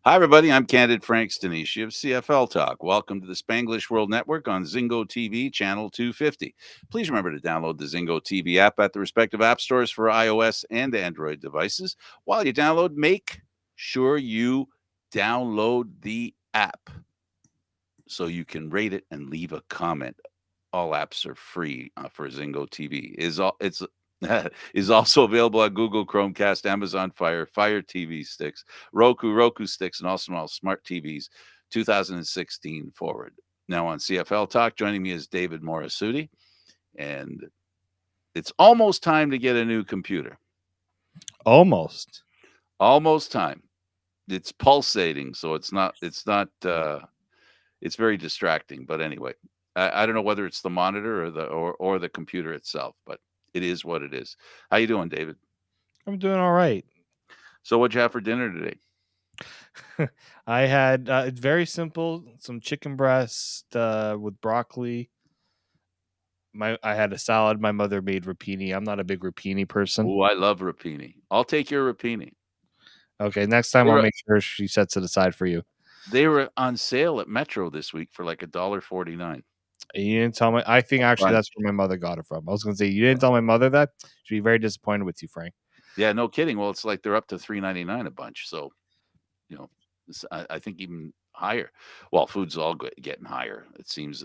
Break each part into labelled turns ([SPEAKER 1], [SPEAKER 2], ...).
[SPEAKER 1] Hi, everybody. I'm Candid Stanisci of CFL Talk. Welcome to the Spanglish World Network on Zingo TV, channel 250. Please remember to download the Zingo TV app at the respective app stores for iOS and Android devices. While you download, make sure you download the app so you can rate it and leave a comment. All apps are free for Zingo TV. It's is also available at Google Chromecast, Amazon Fire TV sticks, Roku sticks, and also on smart TVs 2016 forward. Now on CFL Talk, joining me is David Morassutti, and it's almost time to get a new computer.
[SPEAKER 2] Almost.
[SPEAKER 1] Almost time. It's pulsating, so it's not. It's very distracting. But anyway, I don't know whether it's the monitor or the computer itself, but it is what it is. How you doing, David?
[SPEAKER 2] I'm doing all right.
[SPEAKER 1] So what'd you have for dinner today?
[SPEAKER 2] I had it's very simple, some chicken breast with broccoli. I had a salad. My mother made rapini. I'm not a big rapini person.
[SPEAKER 1] Oh, I love rapini. I'll take your rapini.
[SPEAKER 2] Okay, next time
[SPEAKER 1] They
[SPEAKER 2] I'll
[SPEAKER 1] were
[SPEAKER 2] make sure she sets it aside for you.
[SPEAKER 1] they were on sale at Metro this week for like $1.49.
[SPEAKER 2] You didn't tell me. I think actually
[SPEAKER 1] Right.
[SPEAKER 2] that's where my mother got it from. I was going to say you didn't tell my mother that. She'd be very disappointed with you, Frank.
[SPEAKER 1] Yeah, no kidding. Well, it's like they're up to $3.99 a bunch. So, you know, I think even higher. Well, food's all getting higher. It seems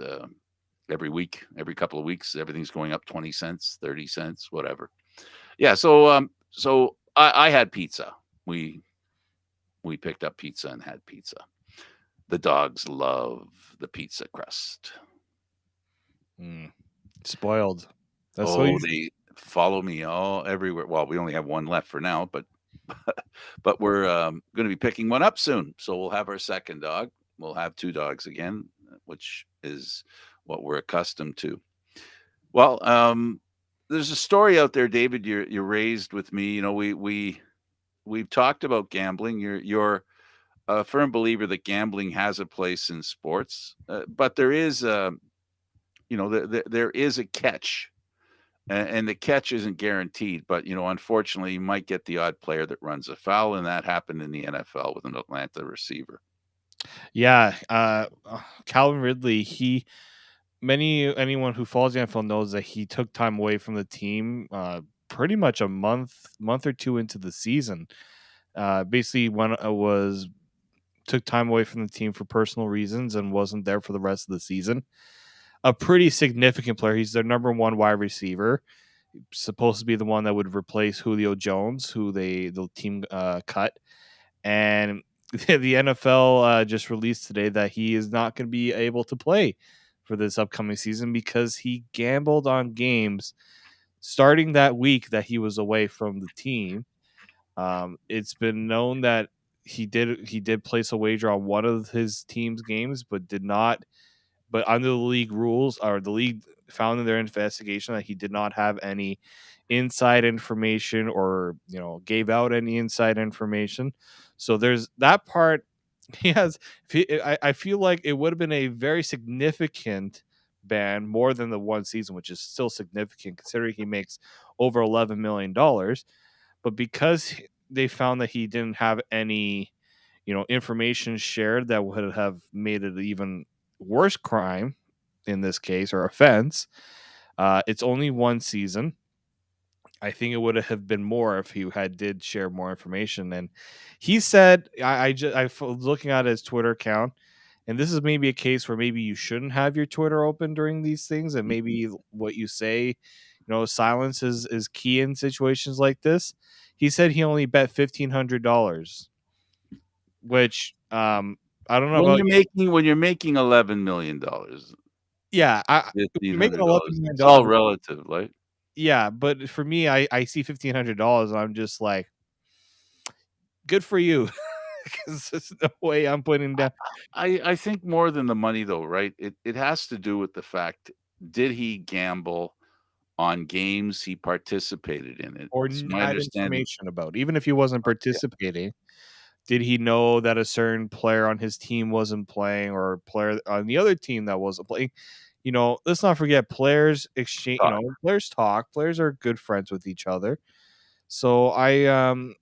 [SPEAKER 1] every week, every couple of weeks, everything's going up 20 cents, 30 cents, whatever. Yeah. So I had pizza. We picked up pizza and had pizza. The dogs love the pizza crust.
[SPEAKER 2] Spoiled. That's so
[SPEAKER 1] Oh, they follow me all everywhere. Well, we only have one left for now, but but we're going to be picking one up soon. So we'll have our second dog. We'll have two dogs again, which is what we're accustomed to. Well, there's a story out there, David. You're raised with me. You know, we've talked about gambling. You're a firm believer that gambling has a place in sports, but there is there is a catch, and the catch isn't guaranteed. But unfortunately, you might get the odd player that runs afoul, and that happened in the NFL with an Atlanta receiver.
[SPEAKER 2] Yeah, Calvin Ridley. Anyone who follows the NFL knows that he took time away from the team. Pretty much a month or two into the season. Basically, when it was took time away from the team for personal reasons and wasn't there for the rest of the season. A pretty significant player. He's their number one wide receiver. Supposed to be the one that would replace Julio Jones, who the team cut. And the NFL just released today that he is not going to be able to play for this upcoming season because he gambled on games starting that week that he was away from the team. It's been known that he did place a wager on one of his team's games, but did not. But under the league rules, or the league found in their investigation that he did not have any inside information or gave out any inside information. So there's that part. He has. I feel like it would have been a very significant ban, more than the one season, which is still significant considering he makes over $11 million. But because they found that he didn't have any, information shared that would have made it even worse crime in this case, or offense, it's only one season. I think it would have been more if he did share more information. And he said, I was looking at his Twitter account, and this is maybe a case where maybe you shouldn't have your Twitter open during these things, and maybe what you say, silence is key in situations like this. He said he only bet $1,500, which I don't know
[SPEAKER 1] When
[SPEAKER 2] about
[SPEAKER 1] you're
[SPEAKER 2] you.
[SPEAKER 1] making $11 million,
[SPEAKER 2] Yeah, if you're making
[SPEAKER 1] $1,500,
[SPEAKER 2] $11 million
[SPEAKER 1] it's all
[SPEAKER 2] dollars,
[SPEAKER 1] relative, right?
[SPEAKER 2] yeah. But for me, I see $1,500, and I'm just like, good for you, because there's no way I'm putting down.
[SPEAKER 1] I think more than the money, though, right? It has to do with the fact, did he gamble on games he participated in?
[SPEAKER 2] Or
[SPEAKER 1] It's my
[SPEAKER 2] had
[SPEAKER 1] understanding.
[SPEAKER 2] information about. Even if he wasn't
[SPEAKER 1] Yeah.
[SPEAKER 2] participating, did he know that a certain player on his team wasn't playing, or a player on the other team that wasn't playing? Let's not forget, players exchange.
[SPEAKER 1] Talk.
[SPEAKER 2] Players talk. Players are good friends with each other. So I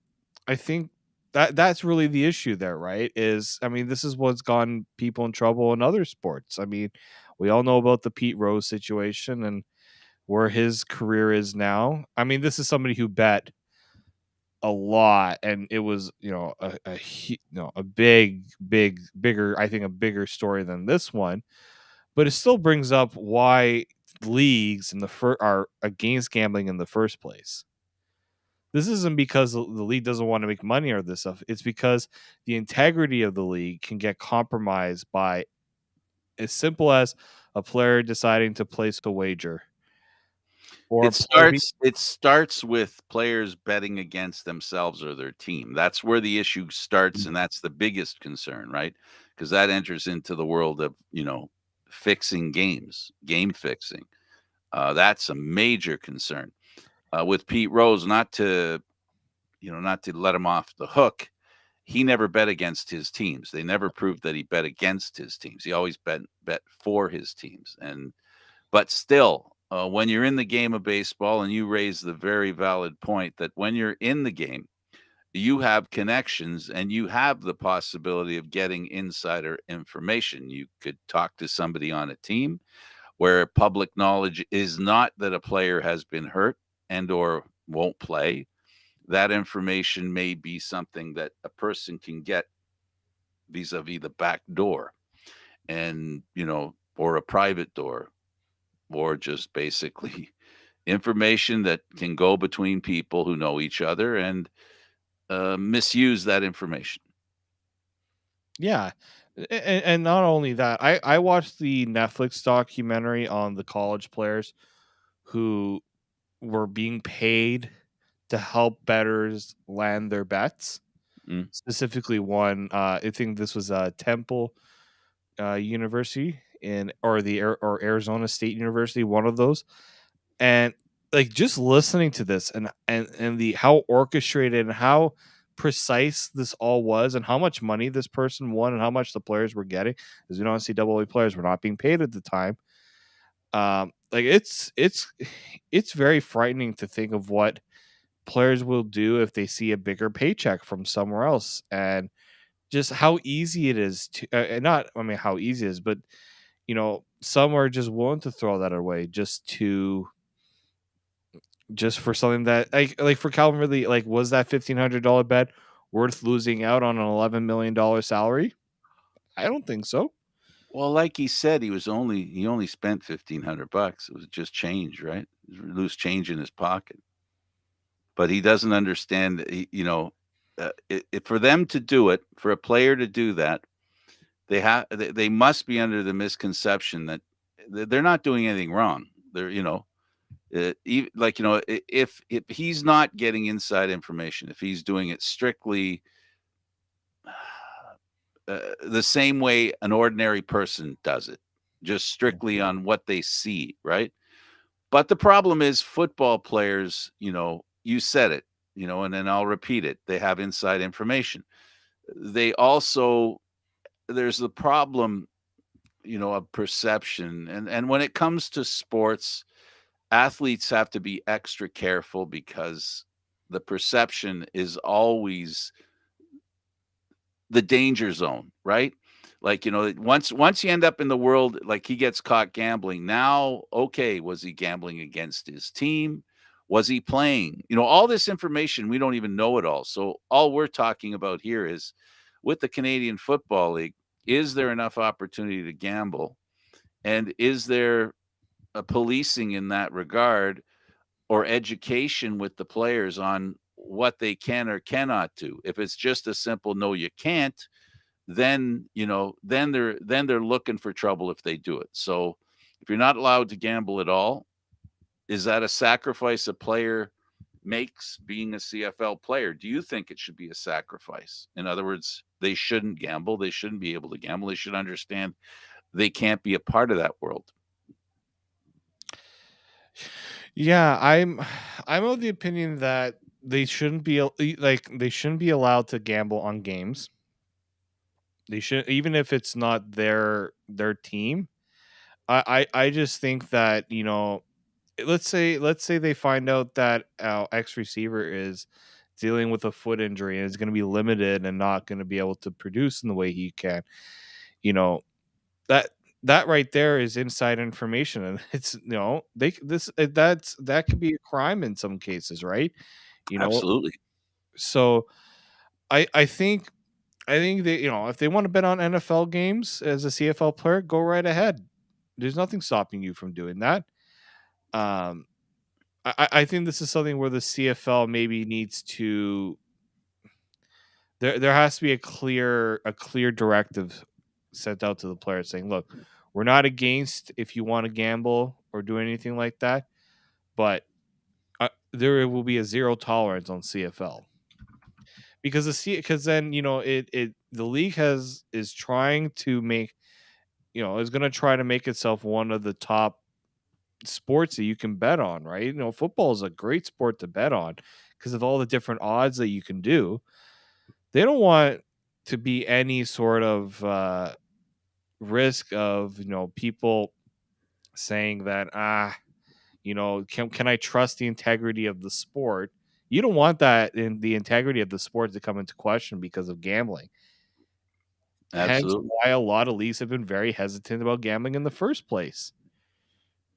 [SPEAKER 2] think that's really the issue there, right? Is I mean, this is what's gotten people in trouble in other sports. I mean, we all know about the Pete Rose situation and where his career is now. I mean, this is somebody who bet a lot, and it was a bigger, I think a bigger story than this one, but it still brings up why leagues are against gambling in the first place. This isn't because the league doesn't want to make money or this stuff. It's because the integrity of the league can get compromised by as simple as a player deciding to place a wager or a
[SPEAKER 1] It
[SPEAKER 2] player be.
[SPEAKER 1] starts with players betting against themselves or their team. That's where the issue starts, and that's the biggest concern, right? Because that enters into the world of, fixing games, game fixing. That's a major concern. With Pete Rose, not to let him off the hook, he never bet against his teams. They never proved that he bet against his teams. He always bet for his teams. But still, when you're in the game of baseball, and you raise the very valid point that when you're in the game, you have connections and you have the possibility of getting insider information. You could talk to somebody on a team where public knowledge is not that a player has been hurt and or won't play. That information may be something that a person can get vis-a-vis the back door, and or a private door, or just basically information that can go between people who know each other and misuse that information.
[SPEAKER 2] Yeah. And not only that, I watched the Netflix documentary on the college players who were being paid to help bettors land their bets.
[SPEAKER 1] Mm.
[SPEAKER 2] Specifically, one, I think this was Temple University or Arizona State University, one of those. And like just listening to this and the how orchestrated and how precise this all was and how much money this person won and how much the players were getting, because we know NCAA players were not being paid at the time. Like it's very frightening to think of what players will do if they see a bigger paycheck from somewhere else, and just how easy it is to not I mean how easy it is, but some are just willing to throw that away just for something that like for Calvin Ridley, like was that $1,500 bet worth losing out on an $11 million salary? I don't think so.
[SPEAKER 1] Well, like he said, he only spent $1,500. It was just change, right? Loose change in his pocket. But he doesn't understand. For them to do it, for a player to do that, they must be under the misconception that they're not doing anything wrong. They're if he's not getting inside information, if he's doing it strictly the same way an ordinary person does it, just strictly on what they see, right? But the problem is football players, you said it, and then I'll repeat it. They have inside information. They also, there's the problem, of perception. And when it comes to sports, athletes have to be extra careful because the perception is always the danger zone, right? Like, once you end up in the world, like he gets caught gambling. Now, okay, was he gambling against his team? Was he playing? All this information, we don't even know it all. So all we're talking about here is with the Canadian Football League, is there enough opportunity to gamble? And is there a policing in that regard, or education with the players on what they can or cannot do? If it's just a simple no, you can't, then they're looking for trouble if they do it. So if you're not allowed to gamble at all, is that a sacrifice a player makes being a CFL player? Do you think it should be a sacrifice? In other words, they shouldn't gamble. They shouldn't be able to gamble. They should understand they can't be a part of that world.
[SPEAKER 2] Yeah, I'm of the opinion that they shouldn't be allowed to gamble on games. They should, even if it's not their team. I just think that let's say they find out that X receiver is dealing with a foot injury and is going to be limited and not going to be able to produce in the way he can. You know, that that right there is inside information, and it's they this that could be a crime in some cases, right? You know,
[SPEAKER 1] Absolutely.
[SPEAKER 2] so I think they, if they want to bet on NFL games as a CFL player, go right ahead. There's nothing stopping you from doing that. Um, I think this is something where the CFL maybe needs to. There has to be a clear directive sent out to the players saying, "Look, we're not against if you want to gamble or do anything like that, but there will be a zero tolerance on CFL." Because then the league is trying to make is going to try to make itself one of the top sports that you can bet on, right? Football is a great sport to bet on because of all the different odds that you can do. They don't want to be any sort of risk of people saying that can I trust the integrity of the sport? You don't want that in the integrity of the sport to come into question because of gambling. Hence
[SPEAKER 1] Absolutely.
[SPEAKER 2] why a lot of leagues have been very hesitant about gambling in the first place.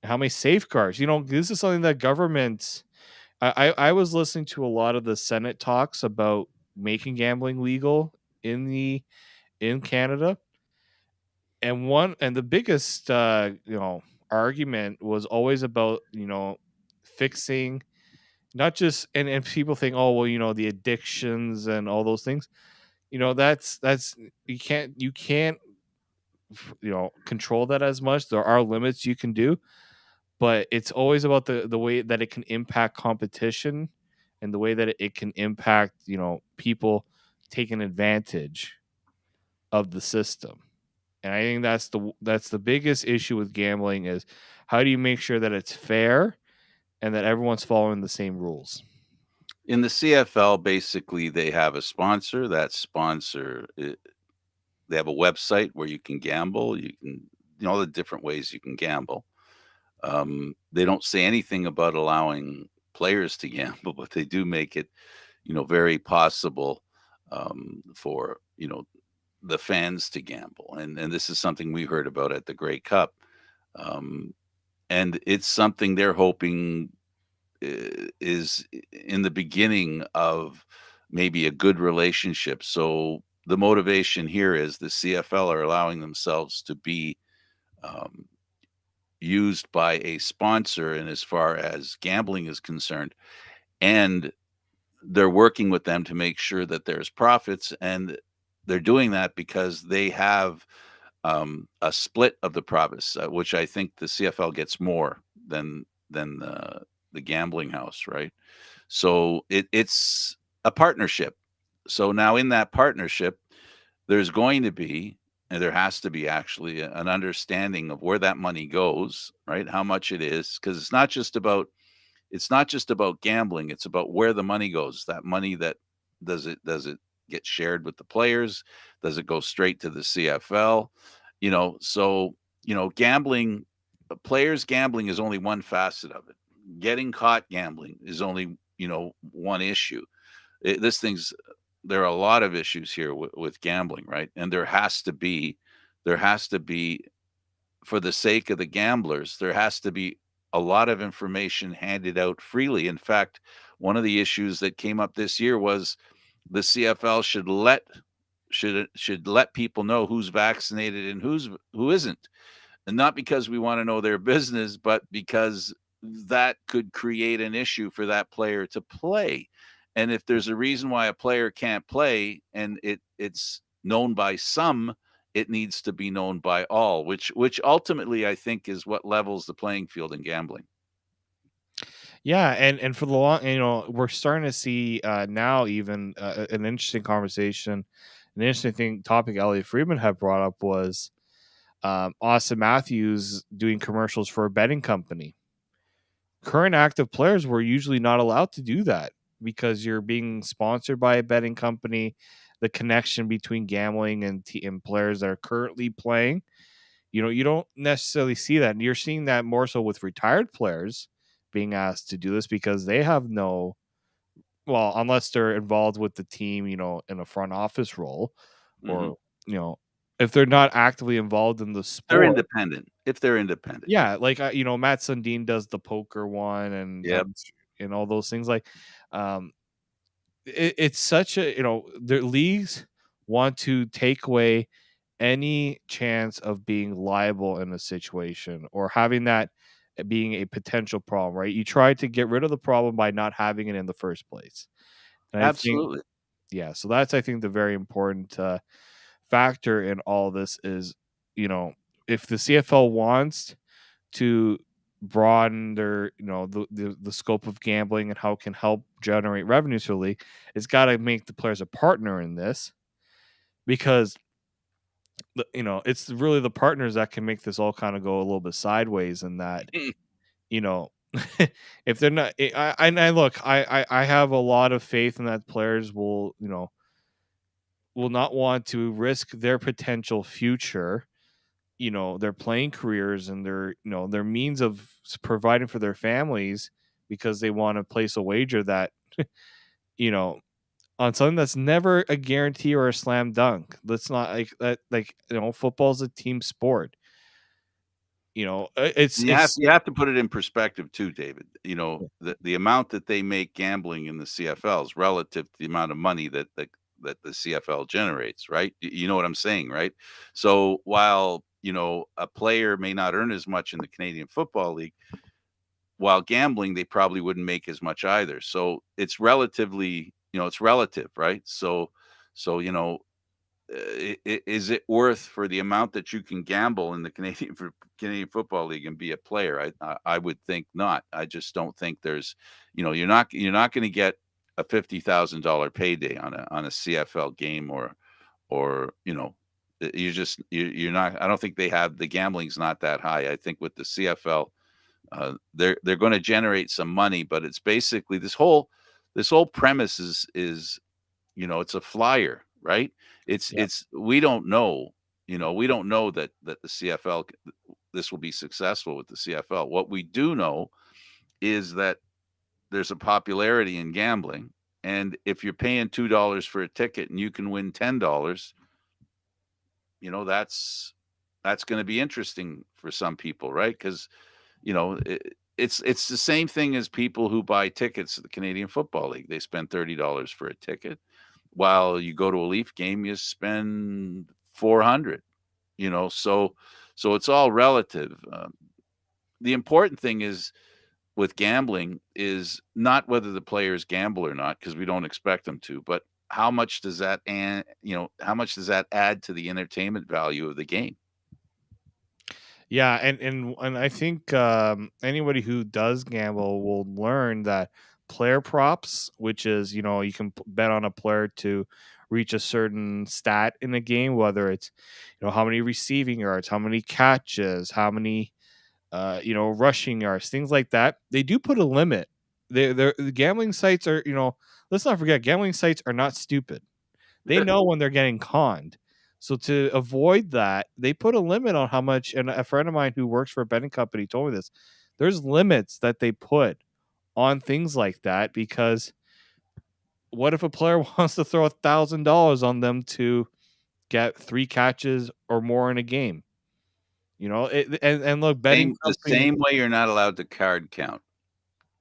[SPEAKER 2] How many safeguards? This is something that governments. I was listening to a lot of the Senate talks about making gambling legal in Canada, and the biggest argument was always about fixing not just and people think, oh well, the addictions and all those things. That's you can't control that as much. There are limits you can do, but it's always about the way that it can impact competition and the way that it can impact people taking advantage of the system. And I think that's the biggest issue with gambling is how do you make sure that it's fair and that everyone's following the same rules.
[SPEAKER 1] In the CFL, basically, they have a sponsor. That sponsor, they have a website where you can gamble. You can, all the different ways you can gamble. They don't say anything about allowing players to gamble, but they do make it, very possible for the fans to gamble. And this is something we heard about at the Grey Cup, um, and it's something they're hoping is in the beginning of maybe a good relationship. So the motivation here is the CFL are allowing themselves to be um, used by a sponsor, and as far as gambling is concerned, and they're working with them to make sure that there's profits, and they're doing that because they have a split of the profits, which I think the CFL gets more than the gambling house, right? So it's a partnership. So now in that partnership, there's going to be, and there has to be actually an understanding of where that money goes, right? How much it is, because it's not just about gambling, it's about where the money goes. That money that does it get shared with the players? Does it go straight to the CFL? So, gambling, players gambling is only one facet of it. Getting caught gambling is only, one issue. This thing's There are a lot of issues here with gambling, right? And there has to be for the sake of the gamblers, there has to be a lot of information handed out freely. In fact, one of the issues that came up this year was the CFL should let people know who's vaccinated and who isn't. And not because we want to know their business, but because that could create an issue for that player to play. And if there's a reason why a player can't play and it's known by some, it needs to be known by all, which ultimately I think is what levels the playing field in gambling.
[SPEAKER 2] Yeah, and for the long, we're starting to see now even an interesting conversation, an interesting topic Elliot Friedman had brought up was Austin Matthews doing commercials for a betting company. Current active players were usually not allowed to do that because you're being sponsored by a betting company. The connection between gambling and players that are currently playing, you don't necessarily see that. And you're seeing that more so with retired players being asked to do this because they have no well, unless they're involved with the team, in a front office role,
[SPEAKER 1] Mhm.
[SPEAKER 2] or you know, if they're not actively involved in the
[SPEAKER 1] They're
[SPEAKER 2] sport.
[SPEAKER 1] independent. If they're independent.
[SPEAKER 2] Yeah, like Matt Sundin does the poker one,
[SPEAKER 1] Yep.
[SPEAKER 2] and all those things. Like, um, it's such a their leagues want to take away any chance of being liable in a situation or having that being a potential problem, right? You try to get rid of the problem by not having it in the first place. And I think,
[SPEAKER 1] Absolutely.
[SPEAKER 2] yeah, so that's, I think, the very important factor in all this is, if the CFL wants to broaden their, the scope of gambling and how it can help generate revenues for the league, it's got to make the players a partner in this, because it's really the partners that can make this all kind of go a little bit sideways, and that, you know, if they're not, I look, I have a lot of faith in that players will not want to risk their potential future, their playing careers and their means of providing for their families, because they want to place a wager that, you know, on something that's never a guarantee or a slam dunk. That's not like that. Like, football's a team sport. It's
[SPEAKER 1] You have
[SPEAKER 2] it's
[SPEAKER 1] you have to put it in perspective too, David. The amount that they make gambling in the CFLs relative to the amount of money that the CFL generates, right? You know what I'm saying, right? So while, a player may not earn as much in the Canadian Football League, while gambling, they probably wouldn't make as much either. So it's relatively, it's relative, right? So, is it worth for the amount that you can gamble in the Canadian Football League and be a player? I would think not. I just don't think there's, you're not going to get a $50,000 payday on a CFL game, or you're not. I don't think they have, the gambling's not that high. I think with the CFL, they're going to generate some money, but it's basically this whole premise is it's a flyer, right?
[SPEAKER 2] Yeah.
[SPEAKER 1] It's we don't know, we don't know that the CFL, this will be successful with the CFL. What we do know is that there's a popularity in gambling, and if you're paying $2 for a ticket and you can win $10, that's going to be interesting for some people, right? Because it's the same thing as people who buy tickets to the Canadian Football League. They spend $30 for a ticket, while you go to a Leaf game, you spend 400. So it's all relative. The important thing is with gambling is not whether the players gamble or not, because we don't expect them to, but how much does that, and how much does that add to the entertainment value of the game?
[SPEAKER 2] Yeah, and I think, anybody who does gamble will learn that player props, which is, you can bet on a player to reach a certain stat in a game, whether it's, how many receiving yards, how many catches, how many rushing yards, things like that. They do put a limit. The gambling sites are, let's not forget, gambling sites are not stupid. They know when they're getting conned. So to avoid that, they put a limit on how much. And a friend of mine who works for a betting company told me this. There's limits that they put on things like that, because what if a player wants to throw $1,000 on them to get 3 catches or more in a game? And look, betting
[SPEAKER 1] The
[SPEAKER 2] companies.
[SPEAKER 1] same way you're not allowed to card count,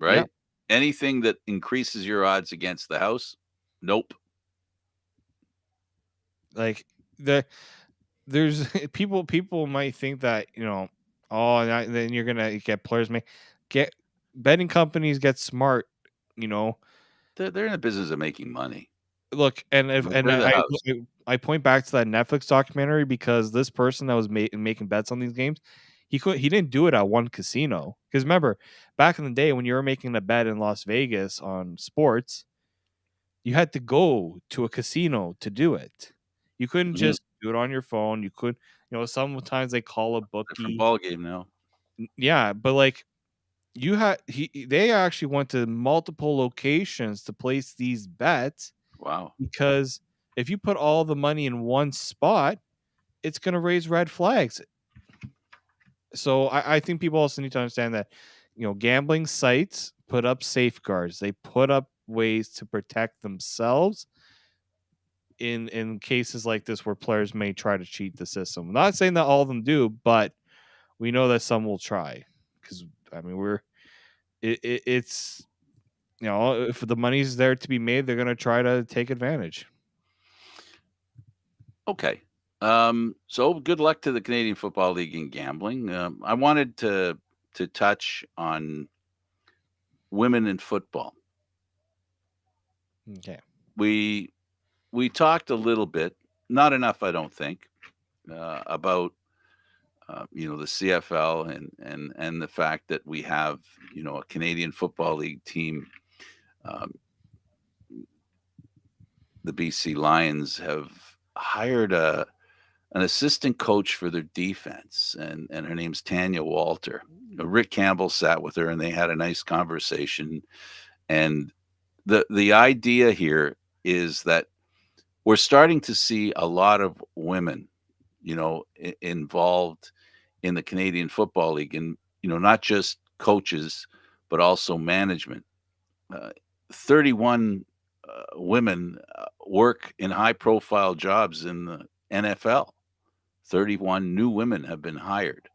[SPEAKER 2] Yeah,
[SPEAKER 1] right? Anything that increases your odds against the house, nope.
[SPEAKER 2] like the there's people might think that, oh, then you're gonna get players make get betting companies get smart, you know
[SPEAKER 1] They're in the business of making money.
[SPEAKER 2] look, and if and
[SPEAKER 1] They're the house.
[SPEAKER 2] I point back to that Netflix documentary, because this person that was making bets on these games, he didn't do it at one casino, because remember, back in the day when you were making a bet in Las Vegas on sports, you had to go to a casino to do it. You couldn't
[SPEAKER 1] Mhm.
[SPEAKER 2] just do it on your phone. You could, sometimes they call a
[SPEAKER 1] Different
[SPEAKER 2] bookie.
[SPEAKER 1] ball game now.
[SPEAKER 2] Yeah, but like, they actually went to multiple locations to place these bets,
[SPEAKER 1] Wow.
[SPEAKER 2] because if you put all the money in one spot, it's going to raise red flags. So I think people also need to understand that, gambling sites put up safeguards. They put up ways to protect themselves in cases like this where players may try to cheat the system. I'm not saying that all of them do, but we know that some will try because I mean it's if the money's there to be made, they're going to try to take advantage.
[SPEAKER 1] Okay. So good luck to the Canadian Football League in gambling. I wanted to touch on women in football.
[SPEAKER 2] Okay.
[SPEAKER 1] We we talked a little bit, not enough, I don't think, about the CFL and the fact that we have a Canadian Football League team. Um, the BC Lions have hired an assistant coach for their defense, and her name's Tanya Walter. Rick Campbell sat with her, and they had a nice conversation. And the idea here is that we're starting to see a lot of women, involved in the Canadian Football League, and not just coaches, but also management. Uh, 31 women work in high-profile jobs in the NFL. 31 new women have been hired,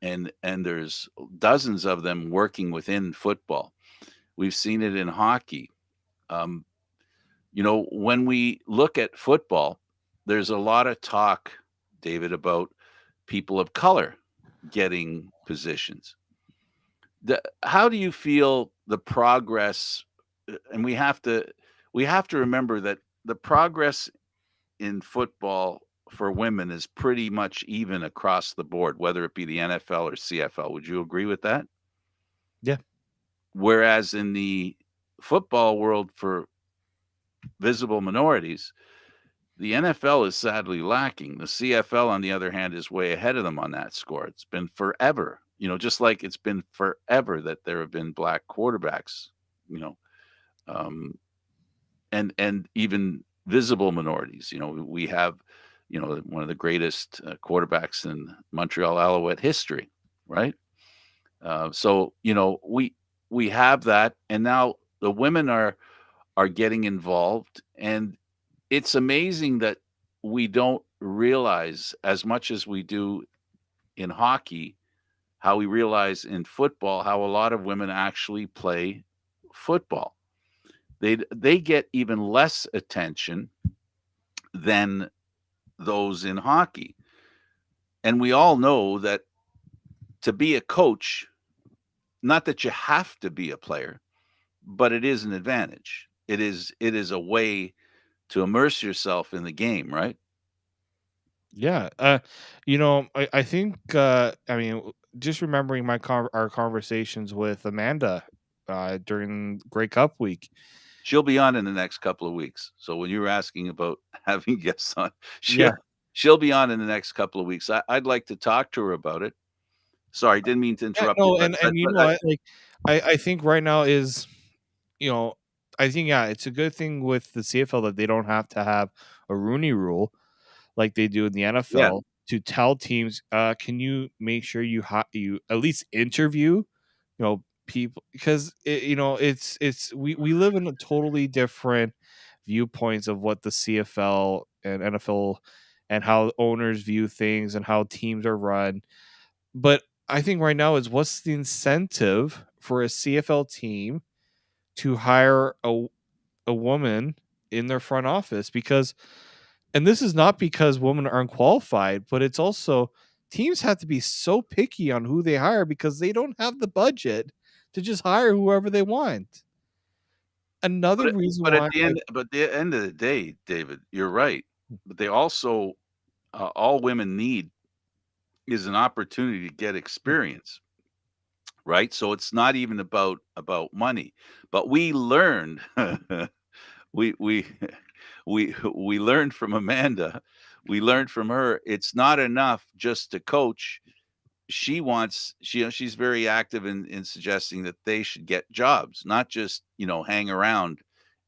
[SPEAKER 1] and there's dozens of them working within football. We've seen it in hockey. Um, when we look at football, there's a lot of talk, David, about people of color getting positions. How do you feel the progress? And we have to remember that the progress in football for women is pretty much even across the board, whether it be the NFL or CFL. Would you agree with that?
[SPEAKER 2] Yeah.
[SPEAKER 1] Whereas in the football world for visible minorities, the NFL is sadly lacking. The CFL, on the other hand, is way ahead of them on that score. It's been forever, just like it's been forever that there have been black quarterbacks, you know, um, and even visible minorities. We have, one of the greatest quarterbacks in Montreal Alouette history, right? So we have that, and now the women are getting involved, and it's amazing that we don't realize as much as we do in hockey, how we realize in football how a lot of women actually play football. They get even less attention than those in hockey. And we all know that to be a coach, not that you have to be a player, but it is an advantage. It is a way to immerse yourself in the game, right?
[SPEAKER 2] Yeah. I think I mean just remembering our conversations with Amanda during Grey Cup week.
[SPEAKER 1] She'll be on in the next couple of weeks. So when you were asking about having guests on, she'll
[SPEAKER 2] Yeah.
[SPEAKER 1] she'll be on in the next couple of weeks. I'd like to talk to her about it. Sorry, didn't mean to
[SPEAKER 2] Yeah,
[SPEAKER 1] interrupt you,
[SPEAKER 2] no,
[SPEAKER 1] but
[SPEAKER 2] and you know
[SPEAKER 1] I
[SPEAKER 2] what? Like I think right now is you know, I think yeah, it's a good thing with the CFL that they don't have to have a Rooney rule like they do in the
[SPEAKER 1] yeah,
[SPEAKER 2] NFL to tell teams, can you make sure you at least interview, people because we live in a totally different viewpoints of what the CFL and NFL and how owners view things and how teams are run. But I think right now is what's the incentive for a CFL team to hire a woman in their front office because and this is not because women aren't qualified, but it's also teams have to be so picky on who they hire because they don't have the budget to just hire whoever they want.
[SPEAKER 1] but
[SPEAKER 2] Another
[SPEAKER 1] it,
[SPEAKER 2] reason
[SPEAKER 1] but at
[SPEAKER 2] why
[SPEAKER 1] the end, but the end of the day, David, you're right. But they also all women need is an opportunity to get experience, right? So it's not even about money, but we learned we we we learned from Amanda. We learned from her. It's not enough just to coach. She's very active in suggesting that they should get jobs, not just hang around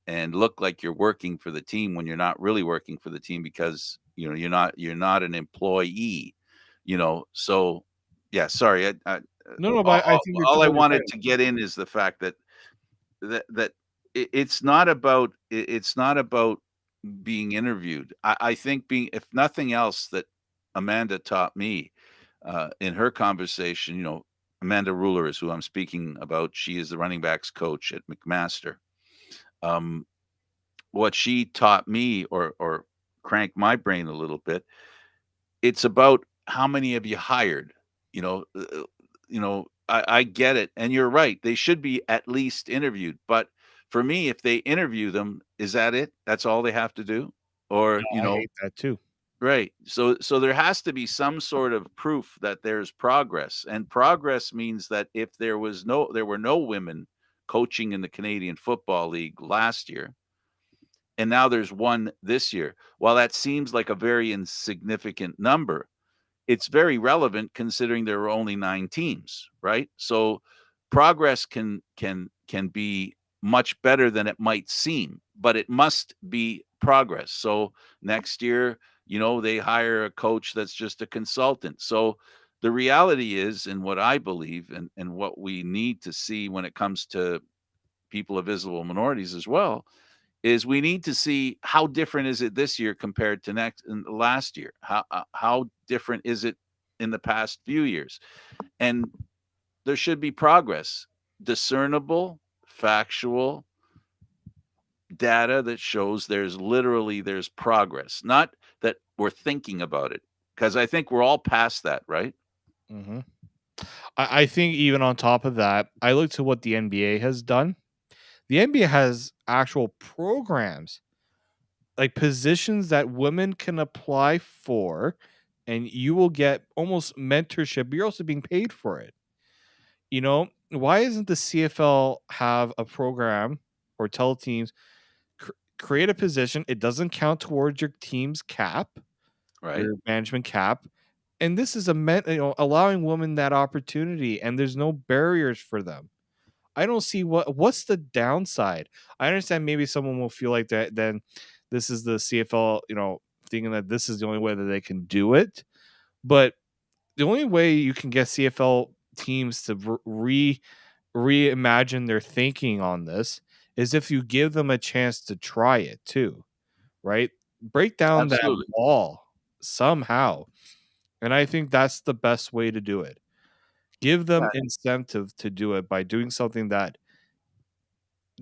[SPEAKER 1] and look like you're working for the team when you're not really working for the team because you're not an employee. So yeah, sorry.
[SPEAKER 2] no, no,
[SPEAKER 1] All,
[SPEAKER 2] but I think you're
[SPEAKER 1] all I
[SPEAKER 2] totally
[SPEAKER 1] wanted
[SPEAKER 2] right.
[SPEAKER 1] to get in is the fact that it's not about being interviewed. I think being, if nothing else, that Amanda taught me in her conversation. Amanda Ruler is who I'm speaking about. She is the running backs coach at McMaster. Um, what she taught me, or cranked my brain a little bit, it's about how many have you hired. You know, uh, uh, I get it, and you're right. They should be at least interviewed. But for me, if they interview them, is that it? That's all they have to do, or
[SPEAKER 2] I hate that too.
[SPEAKER 1] right? So there has to be some sort of proof that there's progress, and progress means that if there were no women coaching in the Canadian Football League last year, and now there's one this year. While that seems like a very insignificant number, it's very relevant considering there were only 9 teams, right? So progress can be much better than it might seem, but it must be progress. So next year, they hire a coach that's just a consultant. So the reality is, and what I believe, and what we need to see when it comes to people of visible minorities as well, is we need to see how different is it this year compared to next and last year. How different is it in the past few years? And there should be progress, discernible, factual data that shows there's progress, not that we're thinking about it, because I think we're all past that, right?
[SPEAKER 2] hmm I think even on top of that, I look to what the NBA has done. The NBA has actual programs, like positions that women can apply for, and you will get almost mentorship, but you're also being paid for it. Why isn't the CFL have a program or tell teams create a position? It doesn't count towards your team's cap,
[SPEAKER 1] Right.
[SPEAKER 2] your management cap, and this is allowing women that opportunity, and there's no barriers for them. I don't see what's the downside. I understand maybe someone will feel like that. Then this is the CFL, thinking that this is the only way that they can do it. But the only way you can get CFL teams to reimagine their thinking on this is if you give them a chance to try it too, right? Break down that
[SPEAKER 1] Absolutely.
[SPEAKER 2] wall somehow. And I think that's the best way to do it. Give them incentive to do it by doing something that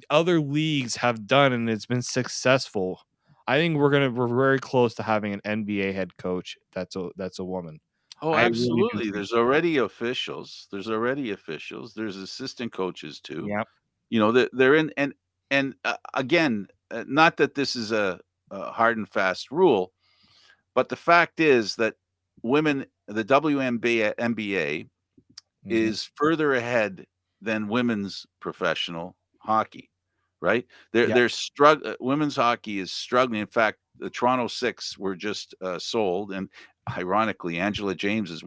[SPEAKER 2] other leagues have done and it's been successful. I think we're very close to having an NBA head coach that's a woman.
[SPEAKER 1] Oh,
[SPEAKER 2] I really do
[SPEAKER 1] absolutely.
[SPEAKER 2] think
[SPEAKER 1] There's
[SPEAKER 2] so.
[SPEAKER 1] already officials. There's assistant coaches too.
[SPEAKER 2] Yep.
[SPEAKER 1] That they're in, and again, not that this is a hard and fast rule, but the fact is that the WNBA
[SPEAKER 2] Mhm.
[SPEAKER 1] is further ahead than women's professional hockey, right?
[SPEAKER 2] Yep.
[SPEAKER 1] Women's hockey is struggling. In fact, the Toronto Six were just sold, and ironically, Angela James is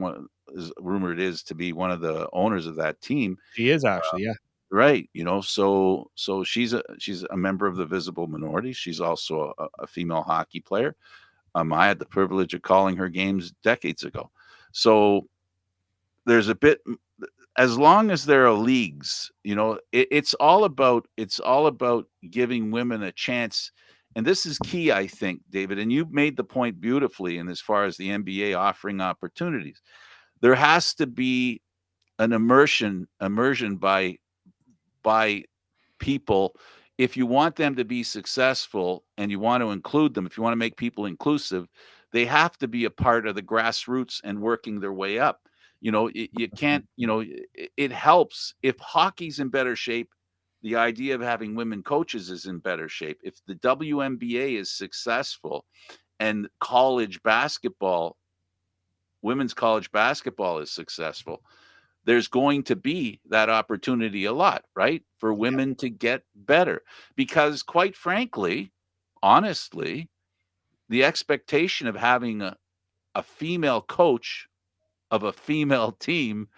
[SPEAKER 1] rumored is to be one of the owners of that team.
[SPEAKER 2] She is actually, yeah.
[SPEAKER 1] Right, so she's a member of the visible minority. She's also a female hockey player. I had the privilege of calling her games decades ago. So there's a bit, as long as there are leagues, it's all about giving women a chance. And this is key, I think, David, and you made the point beautifully in as far as the NBA offering opportunities. There has to be an immersion by people. If you want them to be successful and you want to include them, if you want to make people inclusive, they have to be a part of the grassroots and working their way up. You can't, it helps if hockey's in better shape. The idea of having women coaches is in better shape. If the WNBA is successful and women's college basketball is successful, there's going to be that opportunity a lot, right? For
[SPEAKER 2] Yeah.
[SPEAKER 1] women to get better. Because quite frankly, honestly, the expectation of having a female coach of a female team,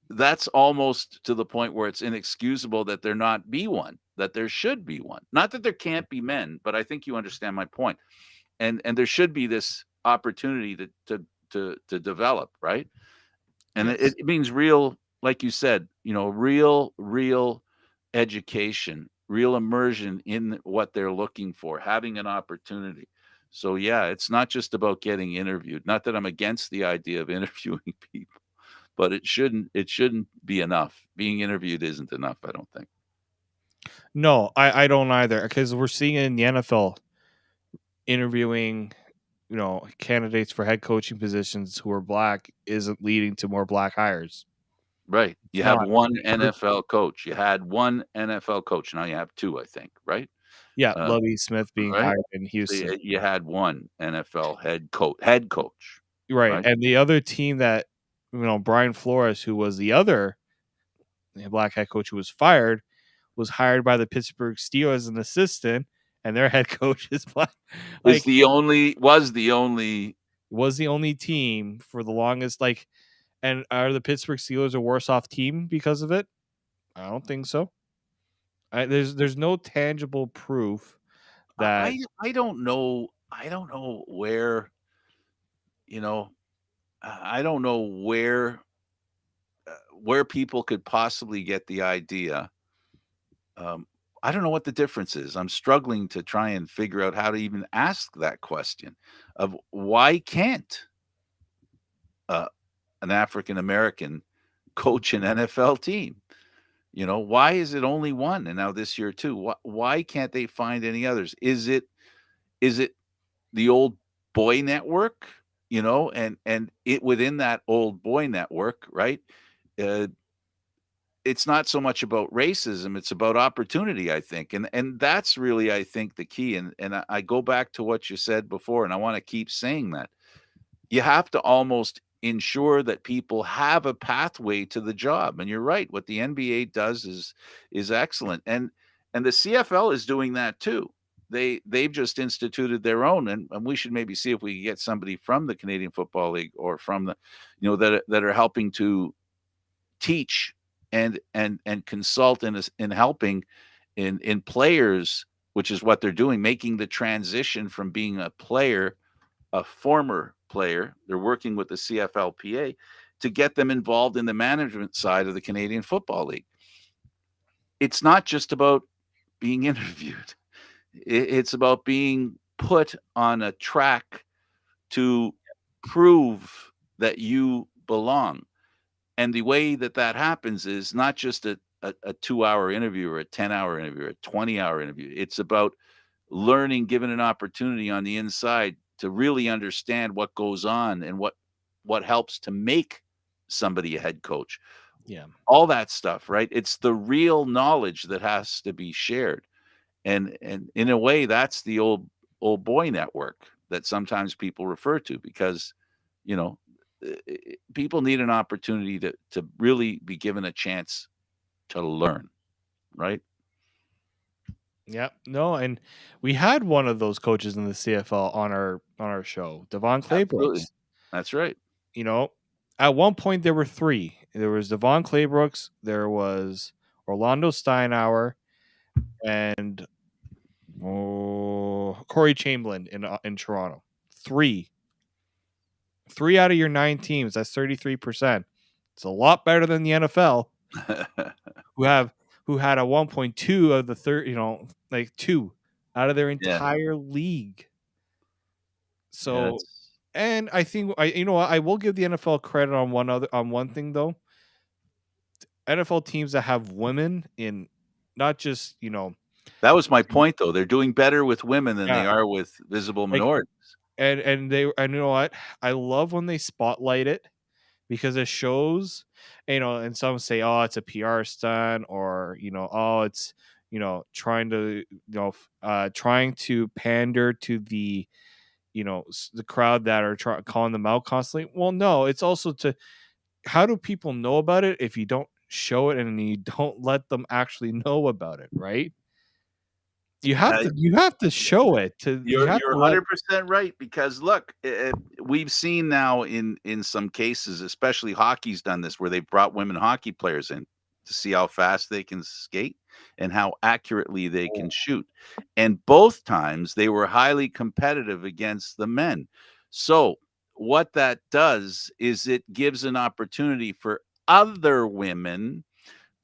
[SPEAKER 1] that's almost to the point where it's inexcusable that there not be one, that there should be one. Not that there can't be men, but I think you understand my point. And there should be this opportunity to develop, right? And it
[SPEAKER 2] Yes.
[SPEAKER 1] it means real, like you said, real education real immersion in what they're looking for, having an opportunity. So yeah, it's not just about getting interviewed. Not that I'm against the idea of interviewing people, but it shouldn't be enough. Being interviewed isn't enough, I don't think.
[SPEAKER 2] No, I don't either, because we're seeing it in the NFL interviewing, candidates for head coaching positions who are black isn't leading to more black hires.
[SPEAKER 1] Right.
[SPEAKER 2] It's
[SPEAKER 1] You have
[SPEAKER 2] not.
[SPEAKER 1] one NFL coach. You had one NFL coach. Now you have two, I think, right?
[SPEAKER 2] Yeah,
[SPEAKER 1] Uh,
[SPEAKER 2] Lovie Smith being
[SPEAKER 1] right.
[SPEAKER 2] hired in
[SPEAKER 1] So
[SPEAKER 2] Houston.
[SPEAKER 1] you had one NFL head coach,
[SPEAKER 2] Right,
[SPEAKER 1] right?
[SPEAKER 2] and the other team that, Brian Flores, who was the other black head coach who was fired, was hired by the Pittsburgh Steelers as an assistant, and their head coach is black.
[SPEAKER 1] Is
[SPEAKER 2] Like,
[SPEAKER 1] the only
[SPEAKER 2] was the only team for the longest. Like, and are the Pittsburgh Steelers a worse off team because of it? I don't think so. There's no tangible proof that.
[SPEAKER 1] I don't know where, you know, I don't know where people could possibly get the idea. Um, I don't know what the difference is. I'm struggling to try and figure out how to even ask that question of why can't uh, an African American coach an NFL team? Why is it only one? And now this year too. Why can't they find any others? Is it the old boy network? And it within that old boy network, right? Uh, it's not so much about racism, it's about opportunity, I think. And that's really, I think, the key. And I go back to what you said before, and I want to keep saying that. You have to almost ensure that people have a pathway to the job. And you're right, what the NBA does is excellent. And the CFL is doing that too. They've just instituted their own, and we should maybe see if we can get somebody from the Canadian Football League or from the, that are helping to teach and consult in helping in players, which is what they're doing, making the transition from being a former player. They're working with the CFLPA to get them involved in the management side of the Canadian Football League. It's not just about being interviewed. It's about being put on a track to prove that you belong. And the way that happens is not just a 2-hour interview or a 10-hour interview or a 20-hour interview. It's about learning, given an opportunity on the inside to really understand what goes on and what helps to make somebody a head coach.
[SPEAKER 2] Yeah.
[SPEAKER 1] All that stuff, right? It's the real knowledge that has to be shared. And in a way, that's the old boy network that sometimes people refer to because, you know, people need an opportunity to really be given a chance to learn, right?
[SPEAKER 2] Yeah, no, and we had one of those coaches in the CFL on our show, Devon
[SPEAKER 1] Absolutely.
[SPEAKER 2] Claybrooks.
[SPEAKER 1] That's right.
[SPEAKER 2] You know, at one point there were three. There was Devon Claybrooks, there was Orlando Steinauer, and Corey Chamberlain in Toronto. Three out of your 9 teams. That's 33%. It's a lot better than the NFL, who have who had a 1.2 of the third. Like two out of their
[SPEAKER 1] Yeah.
[SPEAKER 2] entire league.
[SPEAKER 1] Yeah,
[SPEAKER 2] So,
[SPEAKER 1] it's
[SPEAKER 2] and I think I will give the NFL credit on one thing though. NFL teams that have women in, not just
[SPEAKER 1] that was my point, though. They're doing better with women than they
[SPEAKER 2] yeah,
[SPEAKER 1] are with visible
[SPEAKER 2] like,
[SPEAKER 1] minorities.
[SPEAKER 2] and you know what, I love when they spotlight it, because it shows, and some say, oh, it's a PR stunt, or oh, it's trying to pander to the the crowd that are calling them out constantly. Well, no, it's also to, how do people know about it if you don't show it and you don't let them actually know about it, right?
[SPEAKER 1] Uh,
[SPEAKER 2] You have to show it to you
[SPEAKER 1] You're
[SPEAKER 2] have
[SPEAKER 1] you're
[SPEAKER 2] to let.
[SPEAKER 1] 100% right because look, we've seen now in some cases, especially hockey's done this, where they've brought women hockey players in to see how fast they can skate and how accurately they can shoot. And both times they were highly competitive against the men. So what that does is it gives an opportunity for other women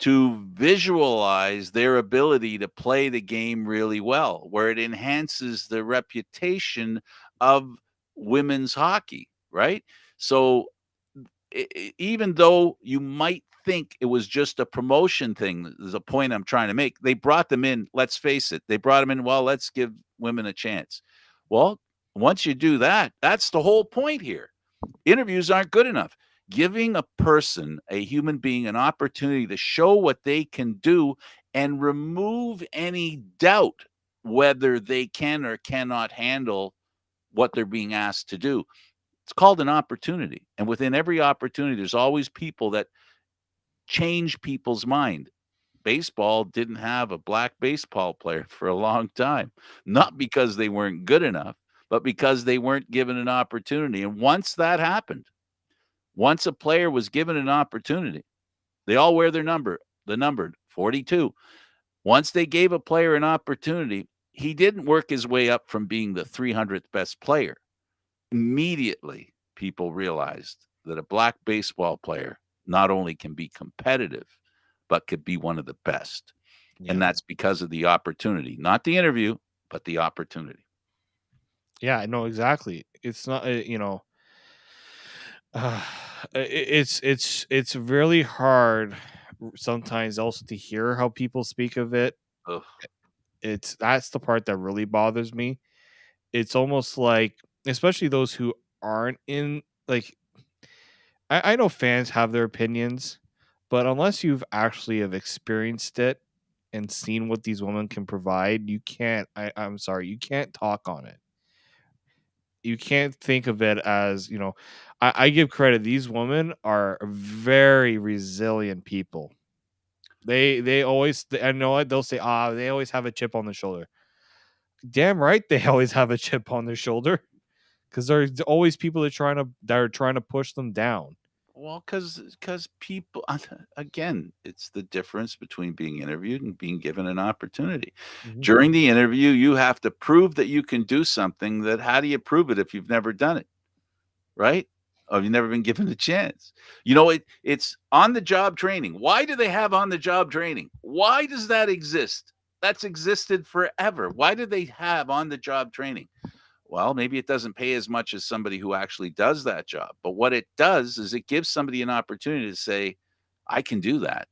[SPEAKER 1] to visualize their ability to play the game really well, where it enhances the reputation of women's hockey, right? So even though you might think it was just a promotion thing, there's a point I'm trying to make. They brought them in, let's face it, they brought them in, well, let's give women a chance. Well, once you do that, that's the whole point here. Interviews aren't good enough. Giving a person, a human being, an opportunity to show what they can do and remove any doubt whether they can or cannot handle what they're being asked to do. It's called an opportunity. And within every opportunity, there's always people that change people's mind. Baseball didn't have a black baseball player for a long time, not because they weren't good enough, but because they weren't given an opportunity. And once that happened, once a player was given an opportunity, they all wear their number, the numbered 42. Once they gave a player an opportunity, he didn't work his way up from being the 300th best player. Immediately, people realized that a black baseball player not only can be competitive, but could be one of the best. And
[SPEAKER 2] Yeah.
[SPEAKER 1] that's because of the opportunity, not the interview, but the opportunity.
[SPEAKER 2] Yeah, I know exactly. It's not, uh, it's really hard sometimes also to hear how people speak of it.
[SPEAKER 1] Ugh.
[SPEAKER 2] It's That's the part that really bothers me. It's almost like, especially those who aren't in, like, I know fans have their opinions, but unless you've actually have experienced it and seen what these women can provide, you can't. I'm sorry, you can't talk on it. You can't think of it as, I give credit. These women are very resilient people. They always, I know what they'll say. They always have a chip on their shoulder. Damn right, they always have a chip on their shoulder because there's always people that are trying to push them down.
[SPEAKER 1] Well, because people again, it's the difference between being interviewed and being given an opportunity.
[SPEAKER 2] Mhm.
[SPEAKER 1] During the interview, you have to prove that you can do something. That how do you prove it if you've never done it, right? Or you've never been given a chance. It's on the job training. Why do they have on the job training? Why does that exist? That's existed forever. Why do they have on the job training? Well, maybe it doesn't pay as much as somebody who actually does that job. But what it does is it gives somebody an opportunity to say, I can do that.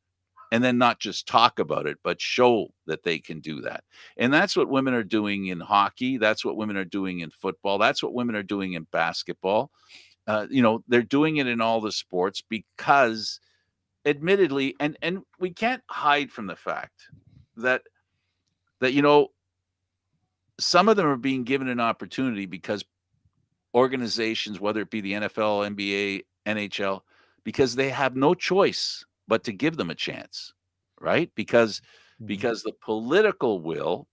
[SPEAKER 1] And then not just talk about it, but show that they can do that. And that's what women are doing in hockey. That's what women are doing in football. That's what women are doing in basketball. They're doing it in all the sports because, admittedly, and we can't hide from the fact that that some of them are being given an opportunity because organizations, whether it be the NFL, NBA, NHL, because they have no choice but to give them a chance, right?
[SPEAKER 2] Mhm.
[SPEAKER 1] Because the political will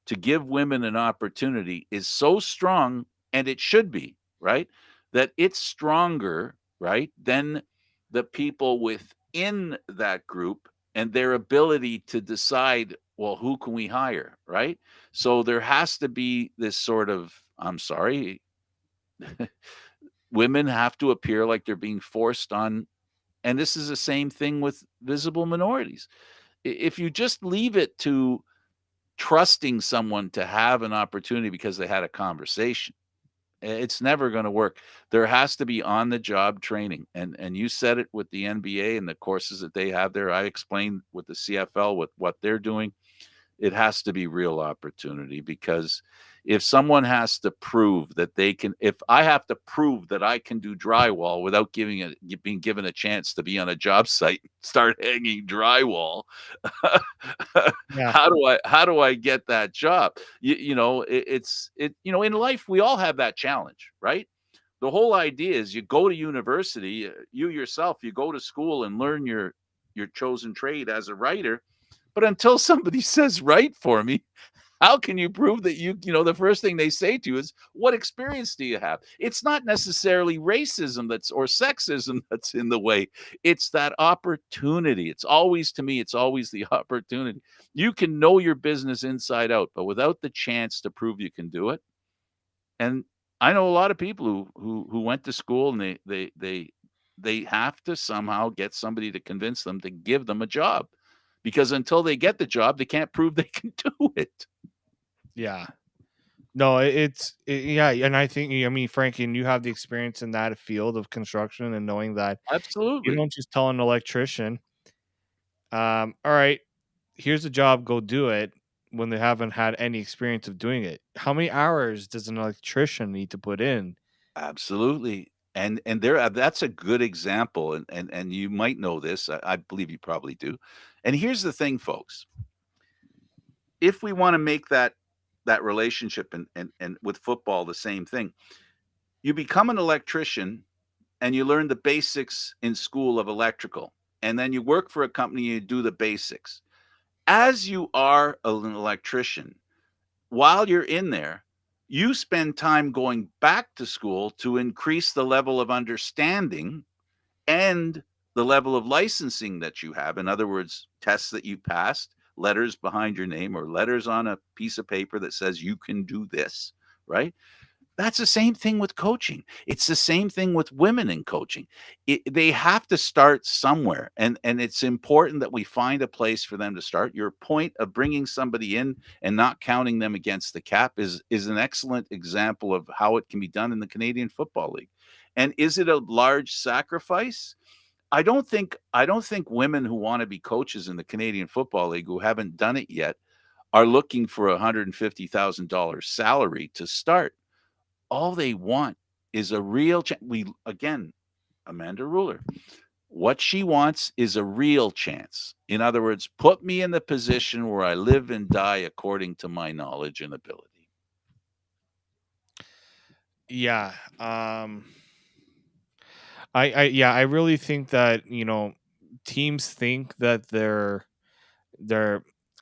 [SPEAKER 1] to give women an opportunity is so strong, and it should be, right? That it's stronger, right, than the people within that group and their ability to decide, well, who can we hire, right? So there has to be this sort of, I'm sorry, women have to appear like they're being forced on. And this is the same thing with visible minorities. If you just leave it to trusting someone to have an opportunity because they had a conversation, it's never going to work. There has to be on the job training. And you said it with the NBA and the courses that they have there. I explained with the CFL with what they're doing. It has to be real opportunity, because if someone has to prove that they can, if I have to prove that I can do drywall without being given a chance to be on a job site, start hanging drywall,
[SPEAKER 2] Yeah.
[SPEAKER 1] how do I get that job? In life we all have that challenge, right? The whole idea is you go to university, you yourself, you go to school and learn your chosen trade as a writer. But until somebody says, write for me, how can you prove that the first thing they say to you is, what experience do you have? It's not necessarily racism or sexism that's in the way. It's that opportunity. It's always, to me, it's always the opportunity. You can know your business inside out, but without the chance to prove you can do it. And I know a lot of people who went to school and they they have to somehow get somebody to convince them to give them a job, because until they get the job, they can't prove they can do it.
[SPEAKER 2] Yeah. No, yeah, and I think, I mean, Frankie, and you have the experience in that field of construction and knowing that you
[SPEAKER 1] Absolutely.
[SPEAKER 2] don't just tell an electrician, all right, here's a job, go do it, when they haven't had any experience of doing it. How many hours does an electrician need to put in?
[SPEAKER 1] Absolutely. And there that's a good example, and you might know this, I believe you probably do. And here's the thing, folks, if we wanna make that relationship and with football the same thing, you become an electrician and you learn the basics in school of electrical, and then you work for a company, you do the basics. As you are an electrician, while you're in there, you spend time going back to school to increase the level of understanding and the level of licensing that you have. In other words, tests that you passed, letters behind your name, or letters on a piece of paper that says you can do this, right? That's the same thing with coaching. It's the same thing with women in coaching. They have to start somewhere, and it's important that we find a place for them to start. Your point of bringing somebody in and not counting them against the cap is an excellent example of how it can be done in the Canadian Football League. And is it a large sacrifice? I don't think women who want to be coaches in the Canadian Football League who haven't done it yet are looking for $150,000 salary to start. All they want is a real we again, Amanda Ruler, what she wants is a real chance. In other words, put me in the position where I live and die according to my knowledge and ability.
[SPEAKER 2] Yeah, yeah, I really think that, teams think that they're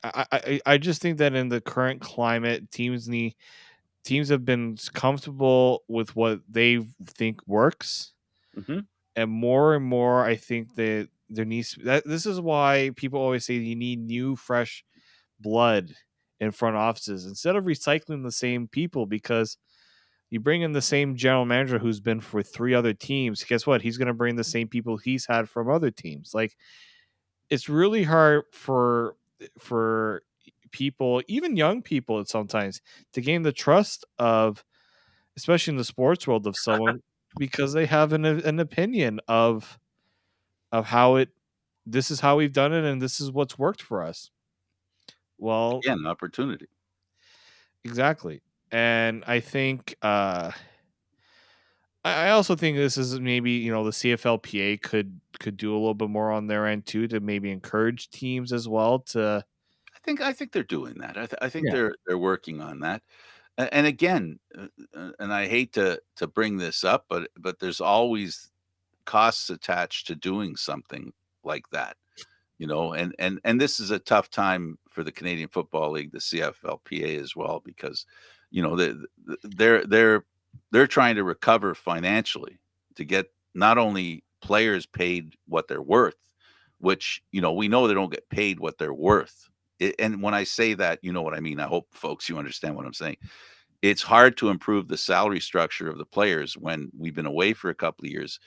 [SPEAKER 2] I just think that in the current climate, teams have been comfortable with what they think works,
[SPEAKER 1] Mhm.
[SPEAKER 2] and more I think that there needs that this is why people always say you need new fresh blood in front offices instead of recycling the same people, because you bring in the same general manager who's been for three other teams, guess what? He's going to bring the same people he's had from other teams. Like, it's really hard for people, even young people sometimes, to gain the trust of, especially in the sports world, of someone, because they have an opinion of how it this is how we've done it and this is what's worked for us. Well,
[SPEAKER 1] Again, an opportunity.
[SPEAKER 2] exactly. And I think I also think this is maybe, the CFLPA could do a little bit more on their end too, to maybe encourage teams as well to.
[SPEAKER 1] I think they're doing that. I think
[SPEAKER 2] Yeah.
[SPEAKER 1] they're working on that. And again, and I hate to bring this up, but there's always costs attached to doing something like that. And this is a tough time for the Canadian Football League, the CFLPA as well, because they're trying to recover financially to get not only players paid what they're worth, which we know they don't get paid what they're worth. And when I say that, you know what I mean. I hope folks you understand what I'm saying. It's hard to improve the salary structure of the players when we've been away for a couple of years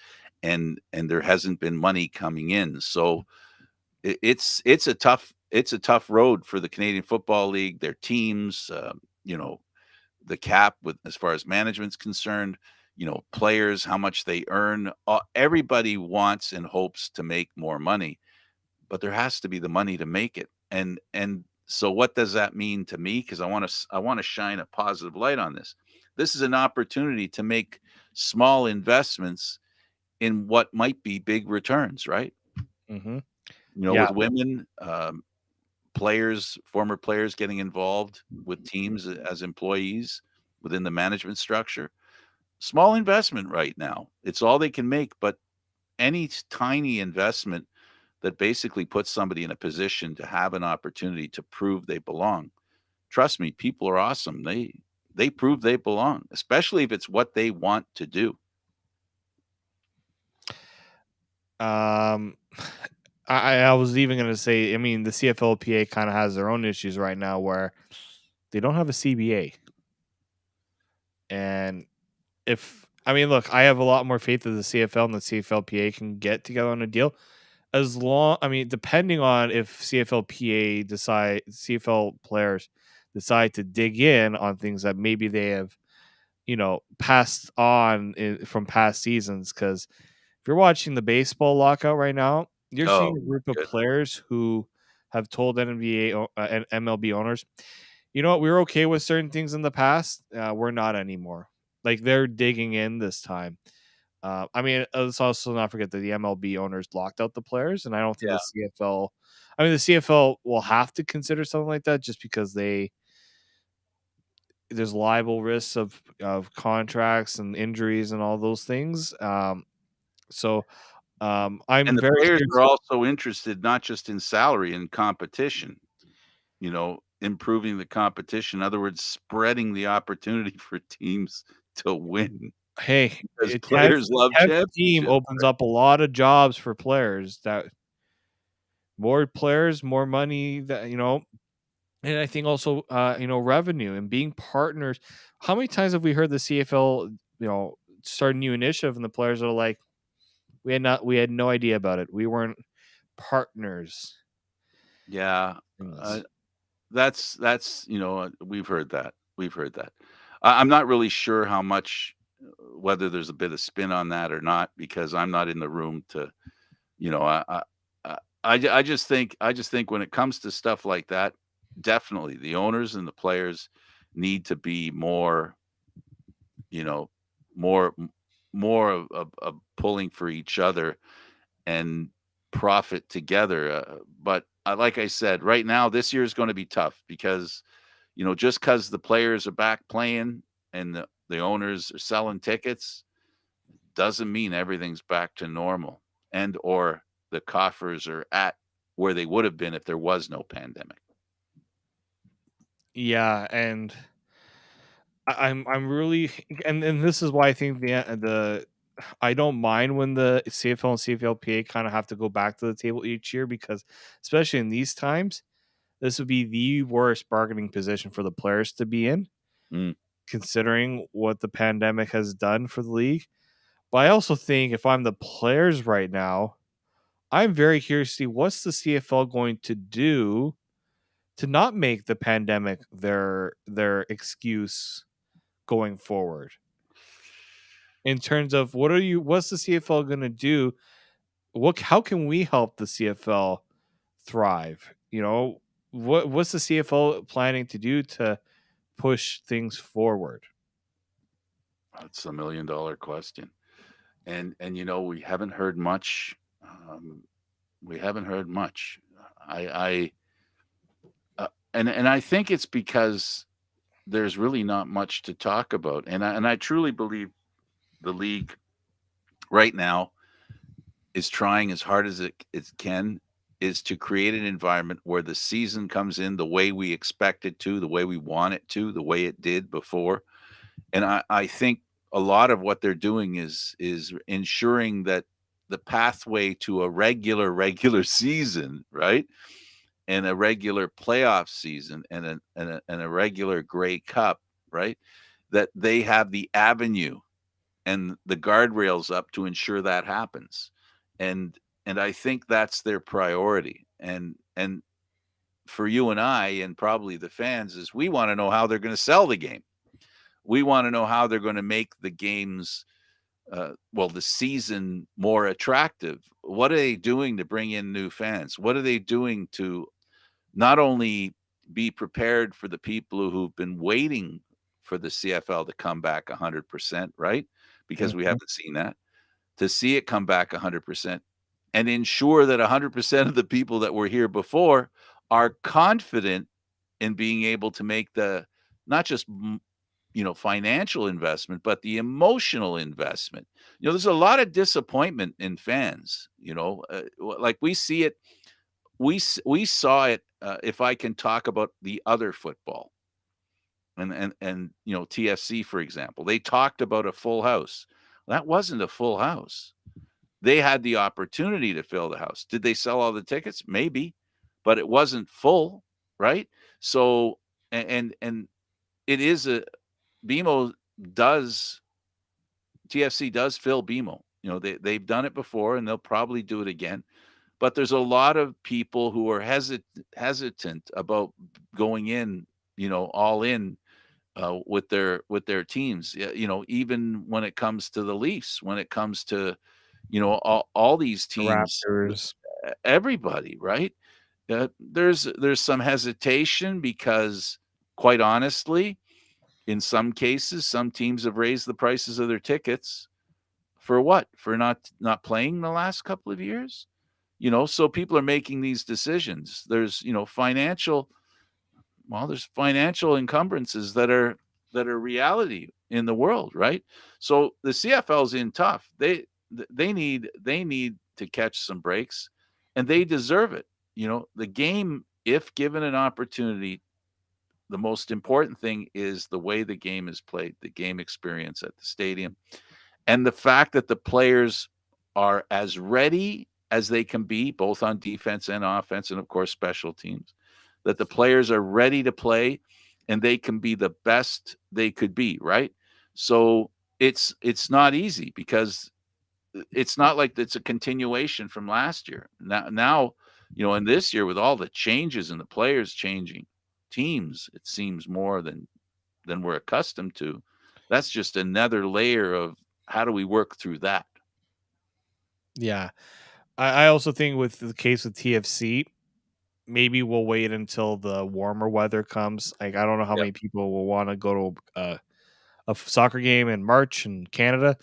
[SPEAKER 1] and there hasn't been money coming in. So it's a tough road for the Canadian Football League, their teams, the cap with as far as management's concerned, players, how much they earn. Everybody wants and hopes to make more money, but there has to be the money to make it. And so what does that mean to me? Because I want to shine a positive light on this. This is an opportunity to make small investments in what might be big returns, right?
[SPEAKER 2] Hmm.
[SPEAKER 1] With
[SPEAKER 2] Yeah.
[SPEAKER 1] women, players, former players getting involved with teams as employees within the management structure. Small investment right now. It's all they can make, but any tiny investment that basically puts somebody in a position to have an opportunity to prove they belong. Trust me, people are awesome. They prove they belong, especially if it's what they want to do.
[SPEAKER 2] Um, I was even gonna say, I mean, the CFLPA kind of has their own issues right now where they don't have a CBA, and if I mean, look, I have a lot more faith that the CFL and the CFLPA can get together on a deal. I mean, depending on if CFL players decide to dig in on things that maybe they have, passed on from past seasons. Because if you're watching the baseball lockout right now, you're seeing
[SPEAKER 1] Oh
[SPEAKER 2] a
[SPEAKER 1] my
[SPEAKER 2] group of
[SPEAKER 1] goodness.
[SPEAKER 2] players who have told and MLB owners, you know what, we were okay with certain things in the past. We're not anymore. Like they're digging in this time. I mean, let's also not forget that the MLB owners locked out the players, and I don't think the
[SPEAKER 1] Yeah.
[SPEAKER 2] CFL. I mean, the CFL will have to consider something like that just because there's liable risks of contracts and injuries and all those things. I'm
[SPEAKER 1] And the
[SPEAKER 2] very
[SPEAKER 1] players
[SPEAKER 2] curious.
[SPEAKER 1] are also interested not just in salary and competition, improving the competition. In other words, spreading the opportunity for teams to win
[SPEAKER 2] Hey,
[SPEAKER 1] because players love
[SPEAKER 2] 10th team
[SPEAKER 1] championships,
[SPEAKER 2] opens up a lot of jobs for players. That more players, more money. And I think also, revenue and being partners. How many times have we heard the CFL, start a new initiative, and the players are like, we had no idea about it. We weren't partners
[SPEAKER 1] Yeah,
[SPEAKER 2] in
[SPEAKER 1] uh,
[SPEAKER 2] this.
[SPEAKER 1] we've heard that. We've heard that. I'm not really sure how much whether there's a bit of spin on that or not because I'm not in the room to, you know, I just think when it comes to stuff like that, definitely the owners and the players need to be more, you know, more m more of pulling for each other and profit together, but, like I said, right now, this year is gonna be tough because, just because the players are back playing and the owners are selling tickets doesn't mean everything's back to normal and or the coffers are at where they would have been if there was no pandemic.
[SPEAKER 2] Yeah, and I'm really, and this is why I think the I don't mind when the CFL and CFLPA kind of have to go back to the table each year, because especially in these times, this would be the worst bargaining position for the players to be in,
[SPEAKER 1] Mm.
[SPEAKER 2] considering what the pandemic has done for the league. But I also think if I'm the players right now, I'm very curious to see what's the CFL going to do to not make the pandemic their excuse going forward. In terms of what's the CFL going to do? How can we help the CFL thrive? What's the CFL planning to do to push things forward?
[SPEAKER 1] That's a $1,000,000 question. And we haven't heard much. We haven't heard much. And I think it's because there's really not much to talk about. And I truly believe the league right now is trying as hard as it can is to create an environment where the season comes in the way we expect it to, the way we want it to, the way it did before. And I think a lot of what they're doing is ensuring that the pathway to a regular season, right? And a regular playoff season and a regular Grey Cup, right? That they have the avenue and the guardrails up to ensure that happens. And I think that's their priority. And for you and I and probably the fans is we want to know how they're going to sell the game. We want to know how they're going to make the games the season more attractive. What are they doing to bring in new fans? What are they doing to not only be prepared for the people who've been waiting for the CFL to come back 100%, right? Because we
[SPEAKER 2] Mhm.
[SPEAKER 1] haven't seen that. To see it come back 100% and ensure that 100% of the people that were here before are confident in being able to make the not just financial investment, but the emotional investment. There's a lot of disappointment in fans. Like we see it, we saw it. If I can talk about the other football and TFC for example, they talked about a full house. That wasn't a full house. They had the opportunity to fill the house. Did they sell all the tickets? Maybe, but it wasn't full, right? So, and it is a BMO does TFC does fill BMO. They've done it before, and they'll probably do it again. But there's a lot of people who are hesitant about going in, all in with their teams. Even when it comes to the Leafs, when it comes to all these
[SPEAKER 2] The
[SPEAKER 1] teams,
[SPEAKER 2] Raptors.
[SPEAKER 1] everybody, right? There's some hesitation because, quite honestly, in some cases, some teams have raised the prices of their tickets for what? For not playing the last couple of years? So people are making these decisions. There's financial encumbrances that are reality in the world, right? So the CFL's in tough. They need to catch some breaks, and they deserve it. The game, if given an opportunity, the most important thing is the way the game is played, the game experience at the stadium, and the fact that the players are as ready as they can be, both on defense and offense, and of course, special teams, that the players are ready to play and they can be the best they could be, right? So it's not easy because it's not like it's a continuation from last year. Now, in this year with all the changes and the players changing teams, it seems more than we're accustomed to. That's just another layer of how do we work through that?
[SPEAKER 2] Yeah. I also think with the case with TFC, maybe we'll wait until the warmer weather comes. Like, I don't know how
[SPEAKER 1] Yep.
[SPEAKER 2] many people will want to go to soccer game in March in Canada,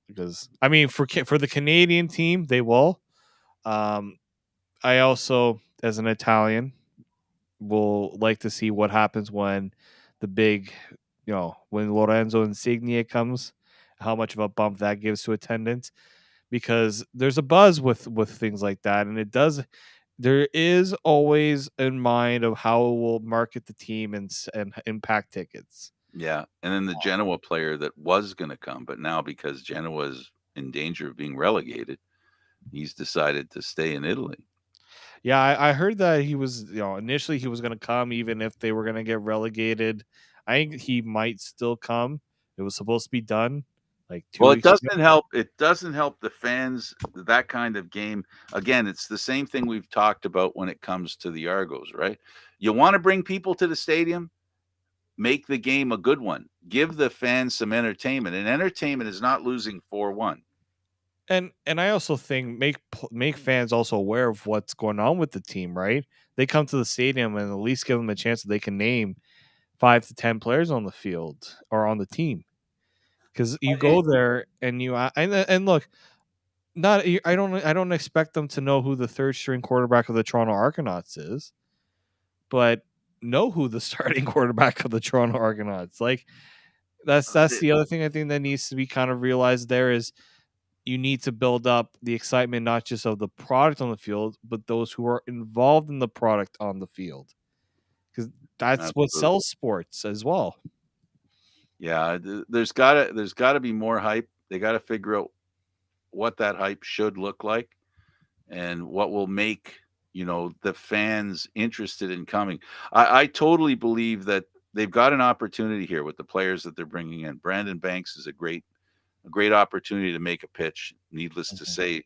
[SPEAKER 2] because I mean, for the Canadian team, they will. Um, I also, as an Italian, will like to see what happens when the big, when Lorenzo Insigne comes, how much of a bump that gives to attendance, because there's a buzz with things like that, and there is always in mind of how it will market the team and impact tickets.
[SPEAKER 1] Yeah, and then the Genoa player that was gonna come, but now because Genoa is in danger of being relegated, he's decided to stay in Italy.
[SPEAKER 2] Yeah, I heard that he was, initially he was going to come even if they were going to get relegated. I think he might still come. It was supposed to be done like two
[SPEAKER 1] Well, it
[SPEAKER 2] weeks ago.
[SPEAKER 1] doesn't help the fans, that kind of game. Again, it's the same thing we've talked about when it comes to the Argos, right? You wanna bring people to the stadium? Make the game a good one. Give the fans some entertainment, and entertainment is not losing 4-1.
[SPEAKER 2] And I also think make fans also aware of what's going on with the team, right? They come to the stadium and at least give them a chance that they can name 5 to 10 players on the field or on the team. Because you
[SPEAKER 1] And
[SPEAKER 2] go there and and look, not I don't expect them to know who the third string quarterback of the Toronto Argonauts is, but know who the starting quarterback of the Toronto Argonauts. Like, that's
[SPEAKER 1] the
[SPEAKER 2] the other thing I think that needs to be kind of realized there is you need to build up the excitement not just of the product on the field, but those who are involved in the product on the field. Because that's what
[SPEAKER 1] absolutely.
[SPEAKER 2] sells sports as well.
[SPEAKER 1] Yeah, there's gotta be more hype. They gotta figure out what that hype should look like and what will make, the fans interested in coming. I totally believe that they've got an opportunity here with the players that they're bringing in. Brandon Banks is a great opportunity to make a pitch. Needless to
[SPEAKER 2] Mhm.
[SPEAKER 1] say,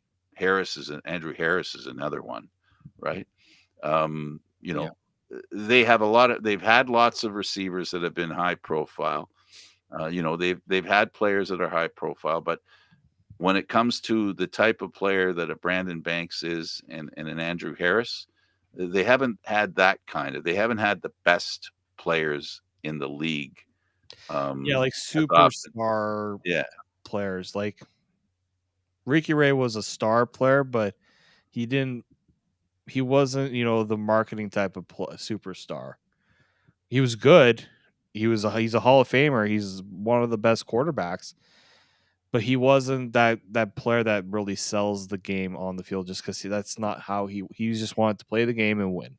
[SPEAKER 1] Andrew Harris is another one, right? You
[SPEAKER 2] Yeah.
[SPEAKER 1] know, they've had lots of receivers that have been high profile. They've had players that are high profile, but when it comes to the type of player that a Brandon Banks is and an Andrew Harris, they haven't had they haven't had the best players in the league
[SPEAKER 2] Yeah, like
[SPEAKER 1] as often.
[SPEAKER 2] superstar
[SPEAKER 1] Yeah.
[SPEAKER 2] players. Like Ricky Ray was a star player, but he didn't. He wasn't, the marketing type of superstar. He was good. He's a Hall of Famer. He's one of the best quarterbacks, but he wasn't that player that really sells the game on the field. Just because that's not how he just wanted to play the game and win.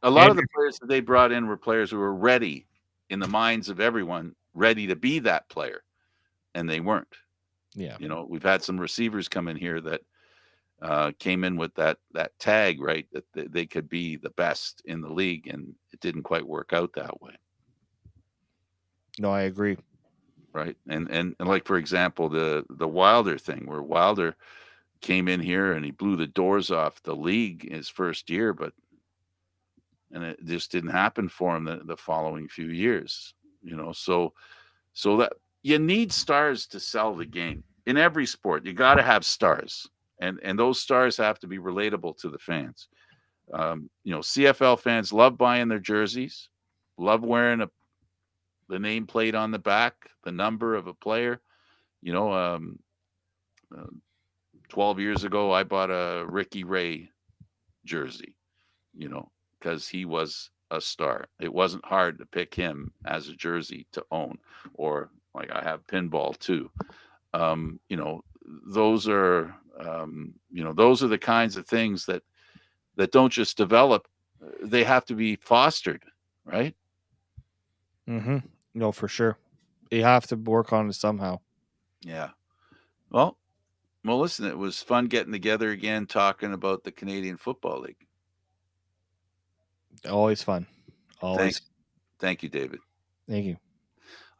[SPEAKER 1] A lot
[SPEAKER 2] And
[SPEAKER 1] of the players that they brought in were players who were ready in the minds of everyone, ready to be that player, and they weren't.
[SPEAKER 2] yeah,
[SPEAKER 1] We've had some receivers come in here that came in with that tag, right? That they could be the best in the league, and it didn't quite work out that way.
[SPEAKER 2] no, I agree.
[SPEAKER 1] right? And like, for example, the Wilder thing, where Wilder came in here and he blew the doors off the league his first year, but and it just didn't happen for him the following few years. So that you need stars to sell the game in every sport. You got to have stars, and those stars have to be relatable to the fans. CFL fans love buying their jerseys, love wearing the nameplate on the back, the number of a player. You know, uh, 12 years ago, I bought a Ricky Ray jersey, because he was a star. It wasn't hard to pick him as a jersey to own, or like I have pinball too. Um, you know, those are the kinds of things that don't just develop; they have to be fostered, right?
[SPEAKER 2] Mm-hmm. No, for sure. You have to work on it somehow.
[SPEAKER 1] Yeah. Well, well, listen, it was fun getting together again, talking about the Canadian Football League.
[SPEAKER 2] Always fun. Always.
[SPEAKER 1] Thanks. Thank you, David.
[SPEAKER 2] Thank you.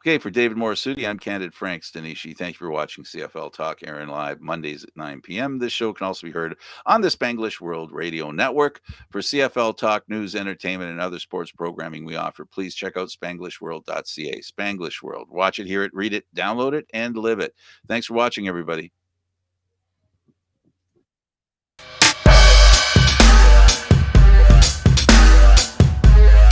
[SPEAKER 1] Okay, for David Morassutti, I'm Candid Frank Stanisci. Thank you for watching CFL Talk Aaron Live Mondays at 9 p.m. This show can also be heard on the Spanglish World Radio Network. For CFL Talk news, entertainment, and other sports programming we offer, please check out spanglishworld.ca. Spanglish World. Watch it, hear it, read it, download it, and live it. Thanks for watching, everybody.